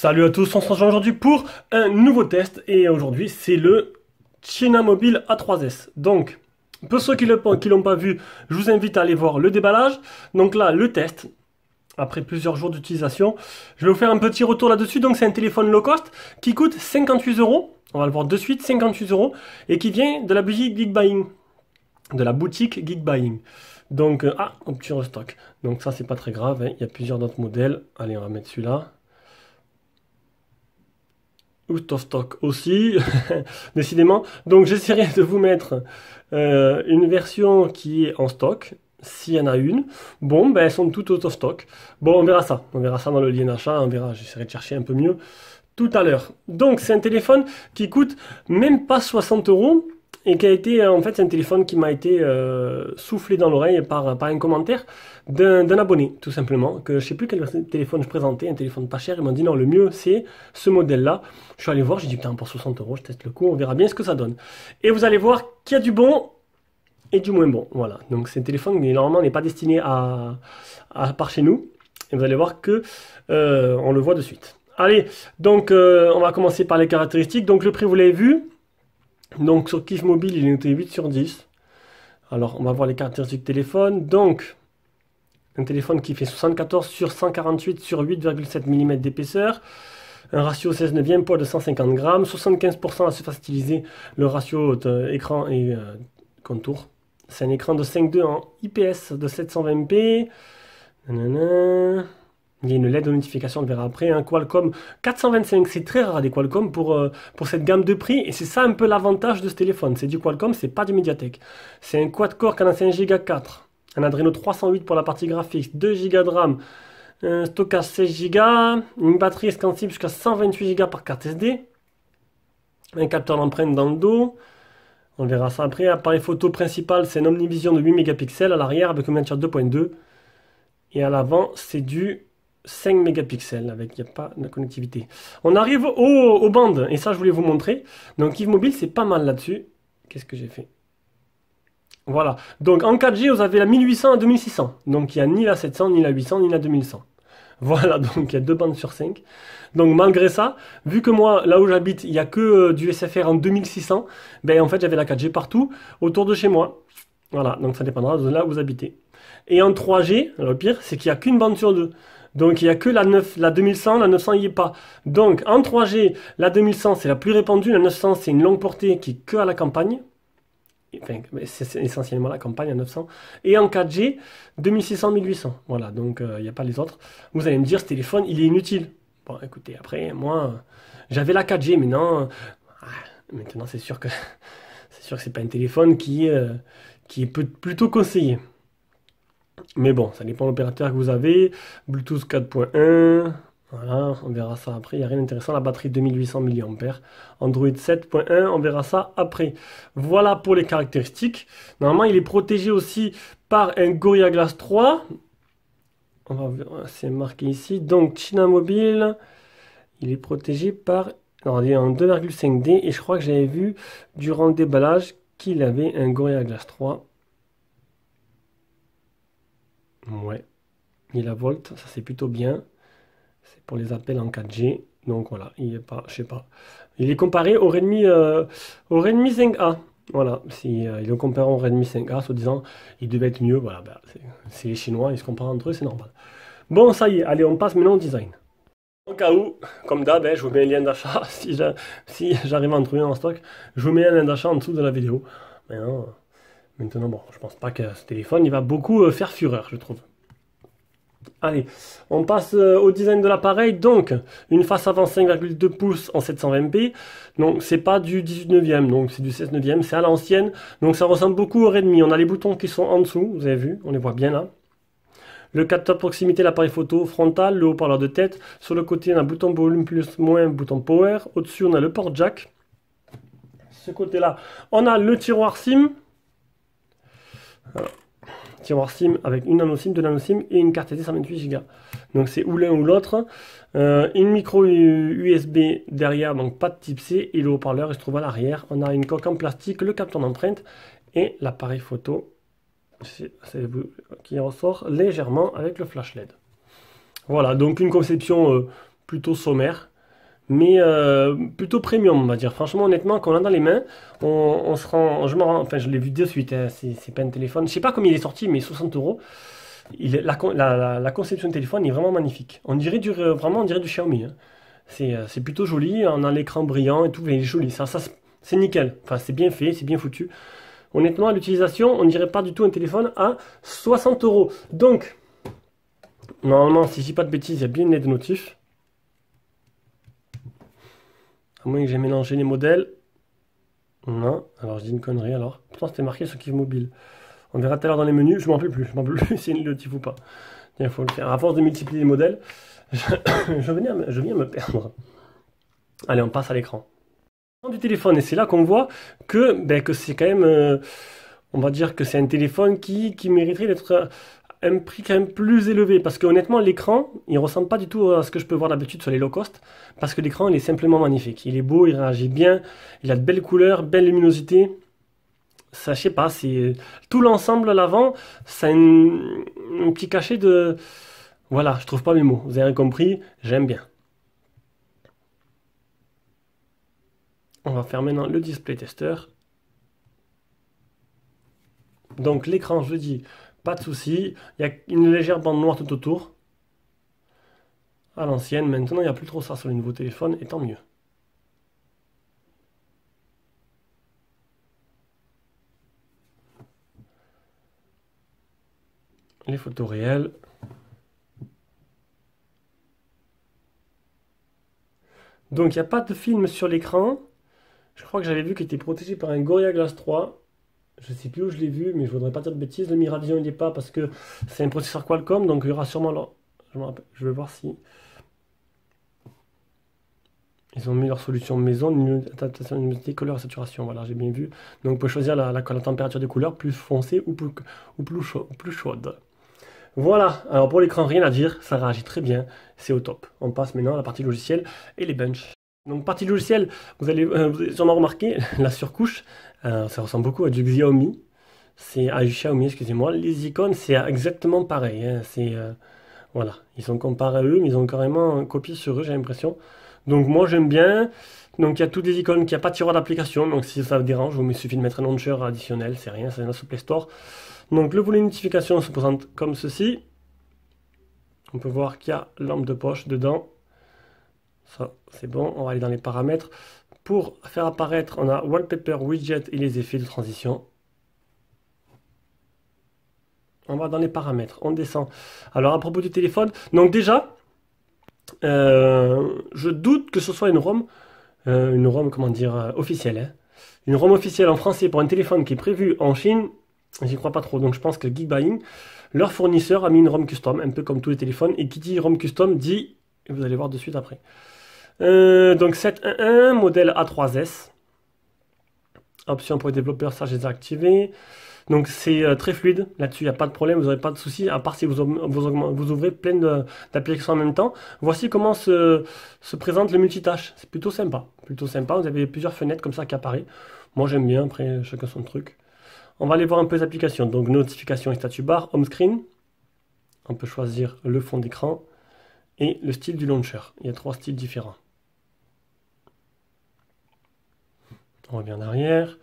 Salut à tous, on se rejoint aujourd'hui pour un nouveau test et aujourd'hui c'est le China Mobile A3s. Donc, pour ceux qui l'ont pas vu, je vous invite à aller voir le déballage. Donc là, le test, après plusieurs jours d'utilisation, je vais vous faire un petit retour là-dessus. Donc c'est un téléphone low cost qui coûte 58 euros, on va le voir de suite, 58 euros, et qui vient de la boutique Geekbuying. De la boutique Geekbuying. Donc, un petit restock. Donc ça c'est pas très grave, hein. Il y a plusieurs d'autres modèles. Allez, on va mettre celui-là. Out of stock aussi, décidément. Donc j'essaierai de vous mettre une version qui est en stock, s'il y en a une. Bon, ben elles sont toutes out of stock. Bon, on verra ça dans le lien d'achat, on verra, j'essaierai de chercher un peu mieux tout à l'heure. Donc c'est un téléphone qui coûte même pas 60 euros. Et qui a été, en fait, c'est un téléphone qui m'a été soufflé dans l'oreille par un commentaire d'un abonné, tout simplement, que je sais plus quel téléphone je présentais, un téléphone pas cher. Ils m'ont dit non, le mieux c'est ce modèle-là. Je suis allé voir, j'ai dit putain, pour 60 euros, je teste le coup, on verra bien ce que ça donne. Et vous allez voir qu'il y a du bon et du moins bon. Voilà, donc c'est un téléphone qui normalement n'est pas destiné à par chez nous. Et vous allez voir que on le voit de suite. Allez, donc on va commencer par les caractéristiques. Donc le prix, vous l'avez vu. Donc sur Kiff Mobile, il est noté 8 sur 10. Alors on va voir les caractéristiques du téléphone. Donc un téléphone qui fait 74 sur 148 sur 8,7 mm d'épaisseur. Un ratio 16 neuvième, poids de 150 grammes. 75% à surface utilisée, le ratio écran et contour. C'est un écran de 5.2 en IPS de 720p. Nanana. Il y a une LED de notification, on le verra après. Un Qualcomm 425, c'est très rare des Qualcomm pour cette gamme de prix. Et c'est ça un peu l'avantage de ce téléphone. C'est du Qualcomm, c'est pas du Mediatek. C'est un quad-core 45 Go 4. Un Adreno 308 pour la partie graphique. 2 Go de RAM. Un stockage 16 Go. Une batterie extensible jusqu'à 128 Go par carte SD. Un capteur d'empreinte dans le dos. On verra ça après. Appareil photo principal, c'est un Omnivision de 8 mégapixels. À l'arrière, avec un moniteur 2.2. Et à l'avant, c'est du 5 mégapixels avec, il n'y a pas de connectivité. On arrive aux bandes, et ça je voulais vous montrer. Donc Kiff Mobile, c'est pas mal là-dessus. Qu'est-ce que j'ai fait? Voilà, donc en 4G, vous avez la 1800 à 2600. Donc il n'y a ni la 700, ni la 800, ni la 2100. Voilà, donc il y a 2 bandes sur 5. Donc malgré ça, vu que moi, là où j'habite, il n'y a que du SFR en 2600, ben en fait j'avais la 4G partout autour de chez moi. Voilà, donc ça dépendra de là où vous habitez. Et en 3G, le pire, c'est qu'il n'y a qu'une bande sur 2. Donc il n'y a que la 2100, la 900 il n'y est pas. Donc en 3G, la 2100 c'est la plus répandue, la 900 c'est une longue portée qui est que à la campagne. Enfin, c'est essentiellement la campagne à 900. Et en 4G, 2600, 1800. Voilà, donc il n'y a pas les autres. Vous allez me dire, ce téléphone, il est inutile. Bon, écoutez, après, moi, j'avais la 4G, mais non. Maintenant, c'est sûr que c'est pas un téléphone qui est plutôt conseillé. Mais bon, ça dépend de l'opérateur que vous avez. Bluetooth 4.1. Voilà, on verra ça après. Il n'y a rien d'intéressant. La batterie 2800 mAh. Android 7.1, on verra ça après. Voilà pour les caractéristiques. Normalement, il est protégé aussi par un Gorilla Glass 3. On va voir, c'est marqué ici. Donc, China Mobile, il est protégé par... Alors, il est en 2,5D. Et je crois que j'avais vu durant le déballage qu'il avait un Gorilla Glass 3. Ouais, il a Volt, ça c'est plutôt bien. C'est pour les appels en 4G. Donc voilà, il est pas, je sais pas. Il est comparé au Redmi 5A. Voilà, si il le compare au Redmi 5A, se disant il devait être mieux. Voilà, ben, c'est les Chinois, ils se comparent entre eux, c'est normal. Bon, ça y est, allez, on passe maintenant au design. Au cas où, comme d'hab, je vous mets un lien d'achat. Si j'arrive à en trouver en stock, je vous mets un lien d'achat en dessous de la vidéo. Maintenant, bon, je pense pas que ce téléphone, il va beaucoup faire fureur, je trouve. Allez, on passe au design de l'appareil. Donc, une face avant 5,2 pouces en 720p. Donc, c'est pas du 18 neuvième, donc c'est du 16 neuvième, c'est à l'ancienne. Donc, ça ressemble beaucoup au Redmi. On a les boutons qui sont en dessous, vous avez vu, on les voit bien là. Le capteur de proximité, l'appareil photo frontal, le haut-parleur de tête. Sur le côté, on a un bouton volume plus, moins, bouton power. Au-dessus, on a le port jack. Ce côté-là, on a le tiroir SIM. Voilà. Tiroir SIM avec une nano SIM, 2 nano SIM et une carte SD 128 Go. Donc c'est ou l'un ou l'autre. Une micro USB derrière, donc pas de type C. Et le haut-parleur il se trouve à l'arrière. On a une coque en plastique, le capteur d'empreinte et l'appareil photo qui ressort légèrement avec le flash LED. Voilà, donc une conception plutôt sommaire. mais plutôt premium, on va dire. Franchement, honnêtement, quand on l'a dans les mains, on se rend, je me rends, enfin, je l'ai vu de suite, hein, c'est pas un téléphone. Je sais pas comment il est sorti, mais 60 euros. La conception du téléphone est vraiment magnifique. On dirait vraiment, on dirait du Xiaomi, hein. C'est plutôt joli, on a l'écran brillant et tout, mais il est joli. Ça, c'est nickel. Enfin, c'est bien fait, c'est bien foutu. Honnêtement, à l'utilisation, on dirait pas du tout un téléphone à 60 euros. Donc, normalement, si je dis pas de bêtises, il y a bien une aide notif. À moins que j'ai mélangé les modèles. Non, alors je dis une connerie alors. Pourtant, c'était marqué sur Kif Mobile. On verra tout à l'heure dans les menus, je m'en rappelle plus. Je m'en rappelle plus si c'est une notif ou pas. Il faut le faire. À force de multiplier les modèles, je viens me perdre. Allez, on passe à l'écran du téléphone. Et c'est là qu'on voit que c'est quand même, on va dire que c'est un téléphone qui mériterait d'être un prix quand même plus élevé. Parce que honnêtement, l'écran, il ressemble pas du tout à ce que je peux voir d'habitude sur les low cost. Parce que l'écran, il est simplement magnifique. Il est beau, il réagit bien, il a de belles couleurs, belle luminosité. Ça, je sais pas, c'est tout l'ensemble à l'avant, ça a un petit cachet de... Voilà, je trouve pas mes mots. Vous avez compris, j'aime bien. On va faire maintenant le display tester. Donc l'écran, je le dis, pas de souci. Il y a une légère bande noire tout autour. À l'ancienne, maintenant il n'y a plus trop ça sur les nouveaux téléphones, et tant mieux. Les photos réelles. Donc il n'y a pas de film sur l'écran. Je crois que j'avais vu qu'il était protégé par un Gorilla Glass 3. Je sais plus où je l'ai vu, mais je voudrais pas dire de bêtises. Le Miravision, il n'y est pas parce que c'est un processeur Qualcomm, donc il y aura sûrement là. Je vais voir si ils ont mis leur solution maison, adaptation luminosité, couleur et saturation. Voilà, j'ai bien vu. Donc, on peut choisir la température des couleurs plus foncée ou plus chaude. Voilà, alors pour l'écran, rien à dire, ça réagit très bien, c'est au top. On passe maintenant à la partie logicielle et les benches. Donc, partie logicielle, vous allez sûrement remarquer la surcouche, ça ressemble beaucoup à du Xiaomi. C'est à du Xiaomi, excusez-moi. Les icônes, c'est exactement pareil, hein. Voilà, ils sont comparés à eux, mais ils ont carrément copié sur eux, j'ai l'impression. Donc moi j'aime bien. Donc il y a toutes les icônes, il n'y a pas de tiroir d'application. Donc si ça vous dérange, il suffit de mettre un launcher additionnel, c'est rien, c'est dans le Play Store. Donc le volet notification se présente comme ceci. On peut voir qu'il y a lampe de poche dedans. Ça c'est bon, on va aller dans les paramètres. Pour faire apparaître, on a Wallpaper, Widget et les effets de transition. On va dans les paramètres, on descend. Alors à propos du téléphone, donc déjà, je doute que ce soit une ROM, comment dire, officielle, hein. Une ROM officielle en français pour un téléphone qui est prévu en Chine, j'y crois pas trop. Donc je pense que Geekbuying, leur fournisseur, a mis une ROM custom, un peu comme tous les téléphones. Et qui dit ROM custom dit, et vous allez voir de suite après. Donc 711, modèle A3S. Option pour les développeurs, ça je les ai activés. Donc c'est très fluide, là-dessus il n'y a pas de problème, vous n'aurez pas de soucis, à part si vous ouvrez plein d'applications en même temps. Voici comment se présente le multitâche, c'est plutôt sympa, vous avez plusieurs fenêtres comme ça qui apparaissent. Moi j'aime bien, après chacun son truc. On va aller voir un peu les applications, donc notification et statut bar, home screen. On peut choisir le fond d'écran et le style du launcher, il y a 3 styles différents. On revient en arrière.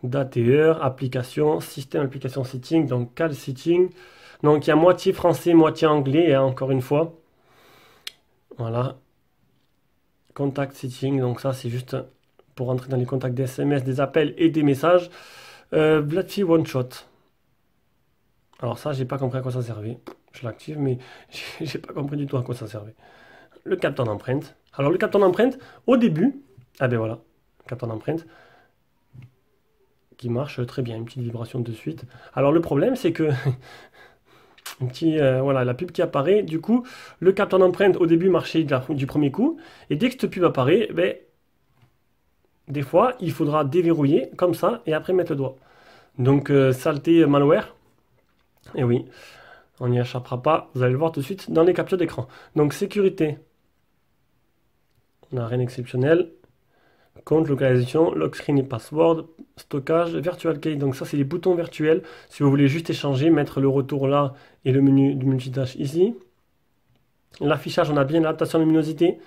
Date et heure, application, système, application setting, donc cal setting. Donc il y a moitié français, moitié anglais, et encore une fois. Voilà. Contact setting, donc ça c'est juste pour rentrer dans les contacts des SMS, des appels et des messages. Vladfi One Shot. Alors ça, j'ai pas compris à quoi ça servait. Je l'active, mais j'ai pas compris du tout à quoi ça servait. Le capteur d'empreinte. Alors le capteur d'empreinte, au début, ah ben voilà, capteur d'empreinte. Qui marche très bien, une petite vibration de suite. Alors le problème c'est que voilà, la pub qui apparaît, du coup le capteur d'empreinte au début marchait du premier coup, et dès que cette pub apparaît, des fois il faudra déverrouiller comme ça et après mettre le doigt. Donc saleté malware, et oui, on n'y échappera pas, vous allez le voir tout de suite dans les captures d'écran. Donc sécurité, on n'a rien d'exceptionnel. Compte, localisation, lock screen et password, stockage, virtual key. Donc ça c'est les boutons virtuels. Si vous voulez juste échanger, mettre le retour là et le menu du multitâche ici. L'affichage, on a bien l'adaptation de luminosité.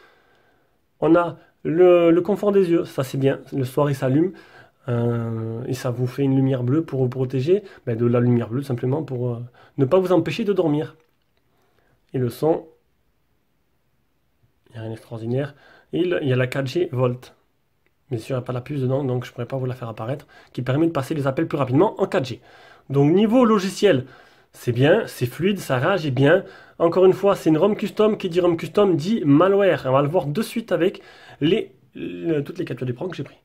On a le confort des yeux, ça c'est bien. Le soir il s'allume et ça vous fait une lumière bleue pour vous protéger de la lumière bleue simplement pour ne pas vous empêcher de dormir. Et le son, il n'y a rien d'extraordinaire. Il y a la 4G Volt. Bien sûr, il n'y a pas la puce dedans, donc je ne pourrais pas vous la faire apparaître, qui permet de passer les appels plus rapidement en 4G. Donc niveau logiciel, c'est bien, c'est fluide, ça réagit bien. Encore une fois, c'est une ROM custom. Qui dit ROM custom dit malware. On va le voir de suite avec toutes les captures d'écran que j'ai pris.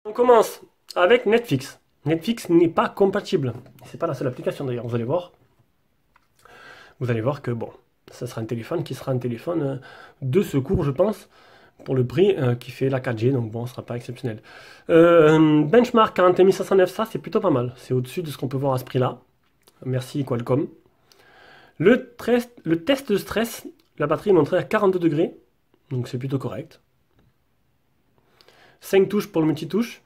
On commence avec Netflix. Netflix n'est pas compatible. C'est pas la seule application d'ailleurs, vous allez voir. Vous allez voir que bon, ça sera un téléphone qui sera un téléphone de secours, je pense, pour le prix qui fait la 4G, donc bon, ce sera pas exceptionnel. Benchmark 41509, ça c'est plutôt pas mal. C'est au-dessus de ce qu'on peut voir à ce prix-là. Merci Qualcomm. Le test de stress, la batterie est montrée à 42 degrés, donc c'est plutôt correct. 5 touches pour le multitouche.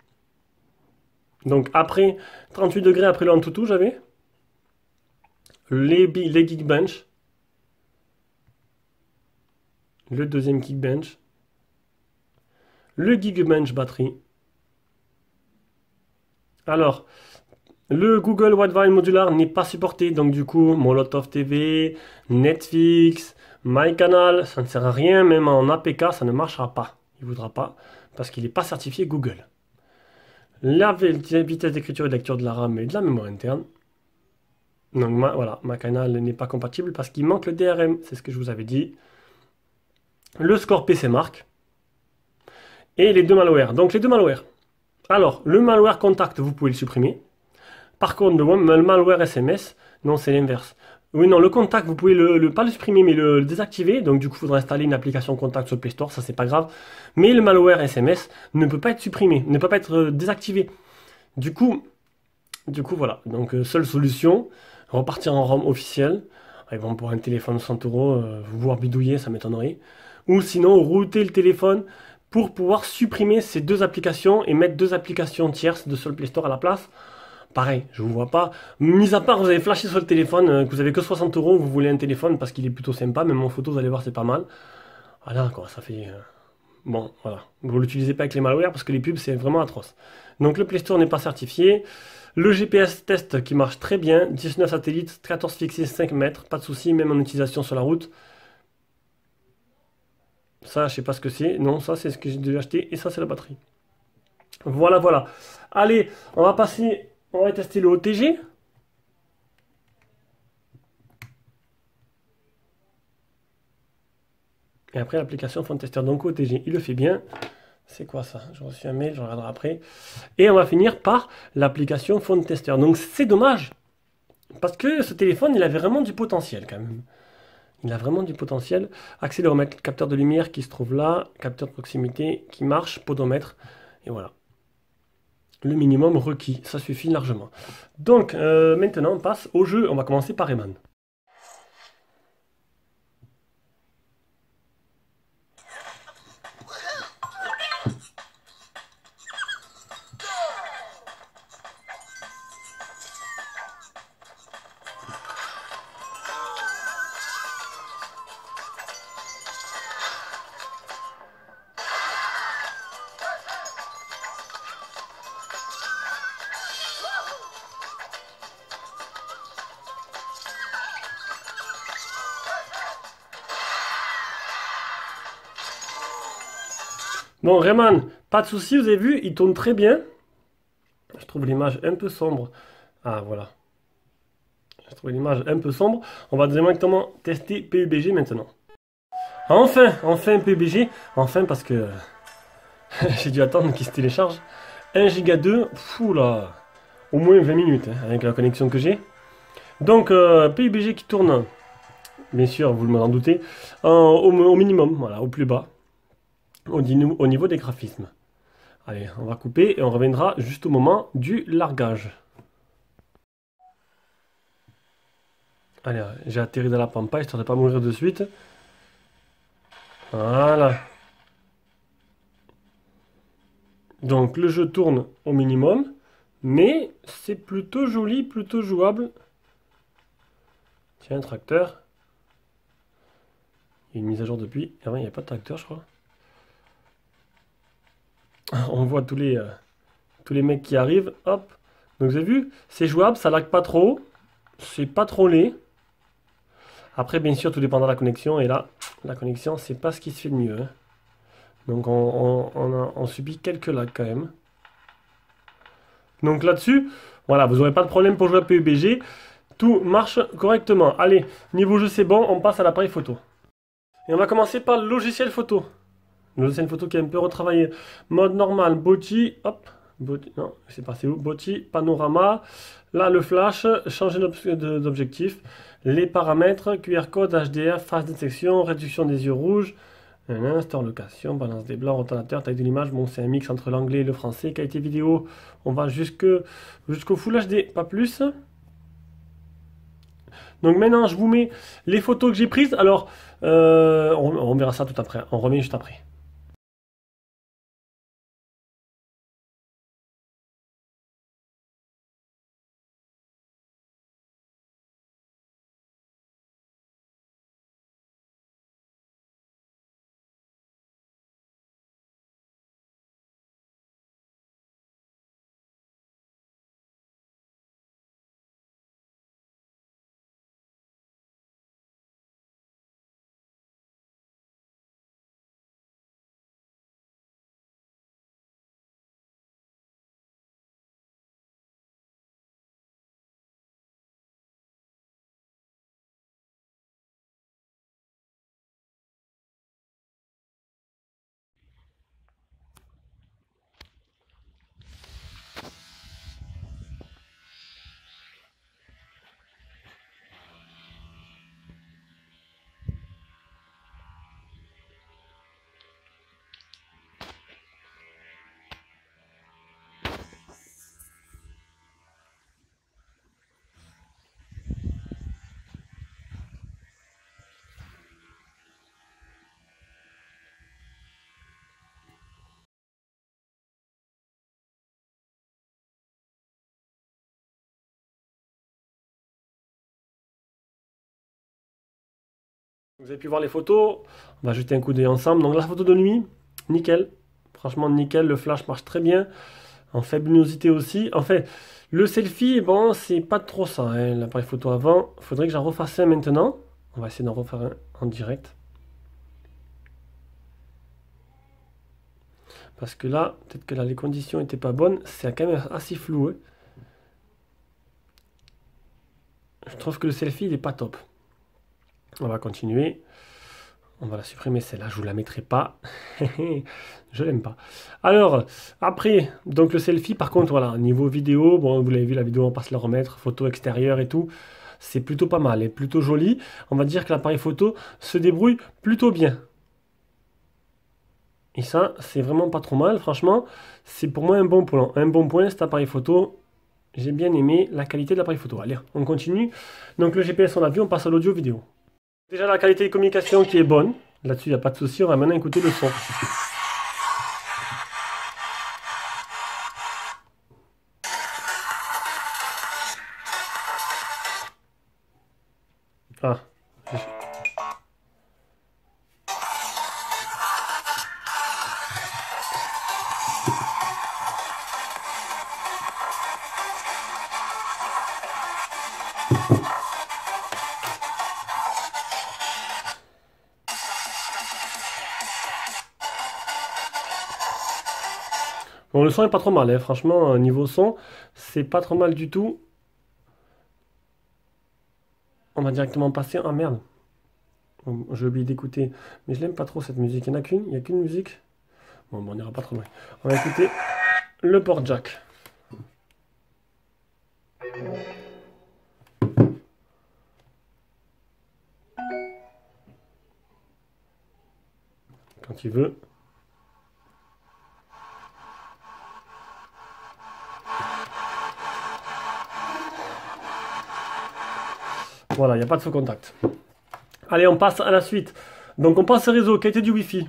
Donc après 38 degrés après le Antutu, j'avais. Les Geekbench. Le deuxième Geekbench. Le Geekbench batterie. Alors, le Google Wi-Fi modular n'est pas supporté, donc du coup, Molotov TV, Netflix, MyCanal, ça ne sert à rien, même en APK, ça ne marchera pas. Il ne voudra pas, parce qu'il n'est pas certifié Google. La vitesse d'écriture et de lecture de la RAM et de la mémoire interne. Donc voilà, MyCanal n'est pas compatible parce qu'il manque le DRM, c'est ce que je vous avais dit. Le score PC Mark. Et les deux malwares. Donc les deux malwares. Alors, le malware contact, vous pouvez le supprimer. Par contre, le malware SMS, non, c'est l'inverse. Oui, non, le contact, vous pouvez pas le supprimer, mais le désactiver. Donc, du coup, il faudra installer une application contact sur le Play Store, ça, c'est pas grave. Mais le malware SMS ne peut pas être supprimé, ne peut pas être désactivé. Du coup, voilà. Donc, seule solution, repartir en ROM officiel. Et bon, pour un téléphone de 100 euros, vous voir bidouiller, ça m'étonnerait. Ou sinon, router le téléphone pour pouvoir supprimer ces deux applications et mettre deux applications tierces de sur le Play Store à la place. Pareil, je vous vois pas. Mis à part, vous avez flashé sur le téléphone, que vous avez que 60 euros, vous voulez un téléphone parce qu'il est plutôt sympa, même en photo, vous allez voir, c'est pas mal. Voilà, quoi, ça fait... Bon, voilà. Vous l'utilisez pas avec les malwares parce que les pubs, c'est vraiment atroce. Donc le Play Store n'est pas certifié. Le GPS test qui marche très bien. 19 satellites, 14 fixés, 5 mètres. Pas de souci, même en utilisation sur la route. Ça, je sais pas ce que c'est. Non, ça, c'est ce que j'ai dû acheter. Et ça, c'est la batterie. Voilà, voilà. Allez, on va passer... On va tester le OTG. Et après l'application Phone Tester. Donc OTG, il le fait bien. C'est quoi ça? J'ai reçu un mail, je regarderai après. Et on va finir par l'application Phone Tester. Donc c'est dommage. Parce que ce téléphone, il avait vraiment du potentiel quand même. Il a vraiment du potentiel. Accéléromètre, capteur de lumière qui se trouve là. Capteur de proximité qui marche. Podomètre. Et voilà. Le minimum requis, ça suffit largement. Donc maintenant on passe au jeu, on va commencer par Rayman. Bon, Rayman, pas de souci, vous avez vu, il tourne très bien. Je trouve l'image un peu sombre. Ah, voilà. Je trouve l'image un peu sombre. On va directement tester PUBG maintenant. Enfin PUBG. Enfin parce que j'ai dû attendre qu'il se télécharge. 1 Go 2, fou là. Au moins 20 minutes hein, avec la connexion que j'ai. Donc PUBG qui tourne, bien sûr, vous m'en doutez, au minimum, voilà, au plus bas. Au niveau des graphismes. Allez, on va couper et on reviendra juste au moment du largage. Allez, j'ai atterri dans la pampa histoire de ne pas mourir de suite. Voilà. Donc le jeu tourne au minimum, mais c'est plutôt joli, plutôt jouable. Tiens, un tracteur. Il y a une mise à jour depuis. Avant, il n'y avait pas de tracteur, je crois. On voit tous les mecs qui arrivent. Hop. Donc vous avez vu, c'est jouable, ça lag pas trop. C'est pas trop laid. Après, bien sûr, tout dépendra de la connexion. Et là, la connexion, c'est pas ce qui se fait de mieux, hein. Donc on subit quelques lags quand même. Donc là-dessus, voilà, vous n'aurez pas de problème pour jouer à PUBG. Tout marche correctement. Allez, niveau jeu c'est bon, on passe à l'appareil photo. Et on va commencer par le logiciel photo. Le logiciel photo qui est un peu retravaillé. Mode normal, Bokeh, hop. Non, c'est passé où? Bokeh, panorama. Là, le flash, changer d'objectif. Les paramètres, QR code, HDR, phase de détection, réduction des yeux rouges. Store location, balance des blancs, rotateur, taille de l'image. Bon, c'est un mix entre l'anglais et le français. Qualité vidéo, on va jusqu'au Full HD, pas plus. Donc maintenant, je vous mets les photos que j'ai prises. Alors, on verra ça tout après. On revient juste après. Vous avez pu voir les photos, on va jeter un coup d'œil ensemble. Donc la photo de nuit, nickel. Franchement nickel, le flash marche très bien. En faible luminosité aussi. En fait, le selfie, bon, c'est pas trop ça, hein, l'appareil photo avant. Il faudrait que j'en refasse un maintenant. On va essayer d'en refaire un en direct. Parce que là, peut-être que là, les conditions n'étaient pas bonnes. C'est quand même assez flou, hein. Je trouve que le selfie, il n'est pas top. On va continuer. On va la supprimer, celle-là, je vous la mettrai pas. Je l'aime pas. Alors, après, donc le selfie, par contre, voilà, niveau vidéo, bon, vous l'avez vu, la vidéo, on passe la remettre, photo extérieure et tout. C'est plutôt pas mal, et plutôt joli. On va dire que l'appareil photo se débrouille plutôt bien. Et ça, c'est vraiment pas trop mal, franchement. C'est pour moi un bon point. Un bon point, cet appareil photo. J'ai bien aimé la qualité de l'appareil photo. Allez, on continue. Donc le GPS, on l'a vu, on passe à l'audio vidéo. Déjà la qualité de communication qui est bonne. Là-dessus, il n'y a pas de souci. On va maintenant écouter le son. Ah. Bon, le son est pas trop mal, hein. Franchement, niveau son, c'est pas trop mal du tout. On va directement passer. Ah merde. Bon, j'ai oublié d'écouter. Mais je l'aime pas trop cette musique. Il n'y en a qu'une. Il n'y a qu'une musique. Bon, on n'ira pas trop loin. On va écouter le port jack. Quand il veut. Voilà, il n'y a pas de faux contact. Allez, on passe à la suite. Donc on passe au réseau, qualité du Wi-Fi.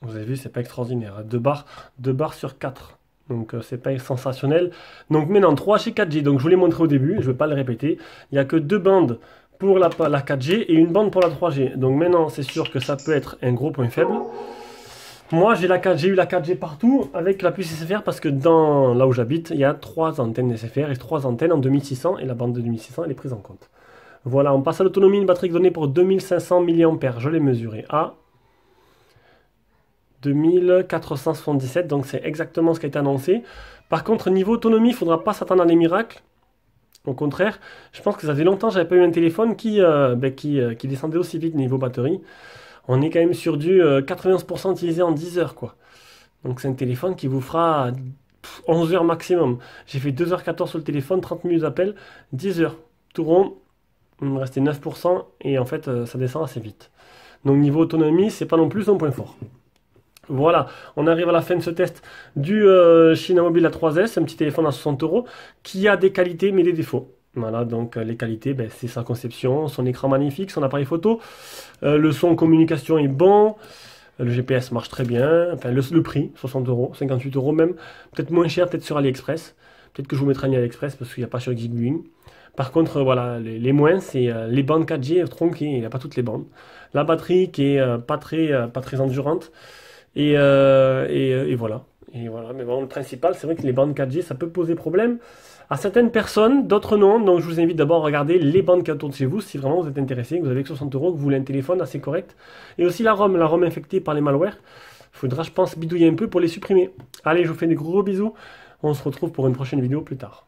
Vous avez vu, c'est pas extraordinaire. 2 barres sur 4. Donc c'est pas sensationnel. Donc maintenant 3G et 4G. Donc je vous l'ai montré au début, je ne vais pas le répéter. Il n'y a que 2 bandes pour la 4G et une bande pour la 3G. Donc maintenant c'est sûr que ça peut être un gros point faible. Moi, j'ai eu la 4G partout avec la puce SFR parce que là où j'habite, il y a 3 antennes SFR et 3 antennes en 2600 et la bande de 2600 elle est prise en compte. Voilà, on passe à l'autonomie, une batterie donnée pour 2500 mAh, je l'ai mesuré à 2477, donc c'est exactement ce qui a été annoncé. Par contre, niveau autonomie, il ne faudra pas s'attendre à des miracles. Au contraire, je pense que ça fait longtemps que j'avais pas eu un téléphone qui descendait aussi vite niveau batterie. On est quand même sur du 91% utilisé en 10 heures, quoi. Donc c'est un téléphone qui vous fera 11 heures maximum. J'ai fait 2h14 sur le téléphone, 30 minutes d'appel, 10 heures. Tout rond, il me restait 9% et en fait ça descend assez vite. Donc niveau autonomie, c'est pas non plus son point fort. Voilà, on arrive à la fin de ce test du China Mobile A3s, un petit téléphone à 60 euros qui a des qualités mais des défauts. Voilà, donc les qualités, c'est sa conception, son écran magnifique, son appareil photo, le son communication est bon, le GPS marche très bien, enfin le prix, 60 euros, 58 euros même, peut-être moins cher, peut-être sur AliExpress, peut-être que je vous mettrai un lien AliExpress parce qu'il n'y a pas sur Geekviewing. Par contre, voilà, les moins, c'est les bandes 4G tronquées, il n'y a pas toutes les bandes. La batterie qui est pas très endurante. Et voilà. Et voilà. Mais bon, le principal, c'est vrai que les bandes 4G, ça peut poser problème à certaines personnes, d'autres non. Donc je vous invite d'abord à regarder les bandes qui autour de chez vous, si vraiment vous êtes intéressé, que vous avez que 60 euros, que vous voulez un téléphone assez correct. Et aussi la ROM infectée par les malwares. Il faudra, je pense, bidouiller un peu pour les supprimer. Allez, je vous fais des gros bisous. On se retrouve pour une prochaine vidéo plus tard.